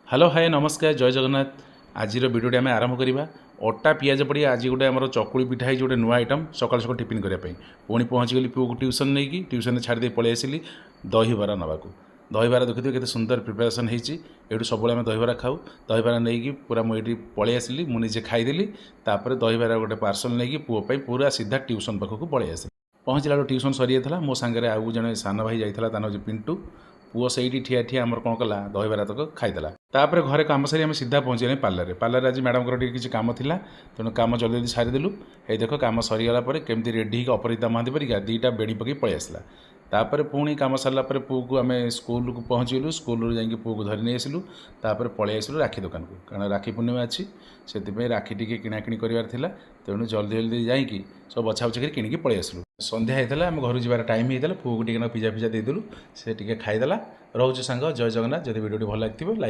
Hello hi नमस्कार जय जगन्नाथ। आज भिडियो आम आरंभ करवा अटा पियाज पड़ी आज गोटे आम चकुड़ी पिठा है गोटे नुआ आइटम सकाल सकाल टिफिन करने पुणी पहुँचीगली पुओ को ट्यूशन नहीं कि ट्यूशन छाड़ी पलि आसिली दहीबरा नाकू दहीबरा देखिए केते सुंदर प्रिपेरेसन होती सब आम दहीबरा खाऊ दहीबरा नहीं पूरा मुझे पलि आसिली मुझे खाईदेली दहीबरा गोटे पार्सल नहीं पुओं पूरा सीधा ट्यूशन पाखक पलि आसिली पहुँचला ट्यूशन सरी जाता मो सांगे आउ जड़े सान भाई जाता ता ना पिंटू पुओ से ठिया ठिया आम कौन कला दहीबरा तक खाईदेला तापर घरे कम सारी आम सीधा पहुँचीगले पार्लर आज मैडम किसी काम था तेणु कम जल्दी जल्दी सारीदेलु ये देख कम सरीगला केमती रेडी होकर अपराजिता महांती परिका दुईटा बेणी पकई पलि आसला तापर पुणी कम सरला पुओ को आम स्कूल को पहुँचलु स्कूल जा पुओ को धरी नहीं आसलु तापर पलि आसलु राखी दुकान को कारण राखी पूर्णिमा अच्छी से राखी टी किणाकिणी करार तेणु जल्दी जल्दी जाकि सब बछा बछा कर किणिकी पलि आसलु संध्या होता आम घर जबार टाइम होता पुओ को पिज्जा फिजा देदेलु से खाईदेला रोचे सांग जय जगन्नाथ। जब वीडियो भल लगी लाइक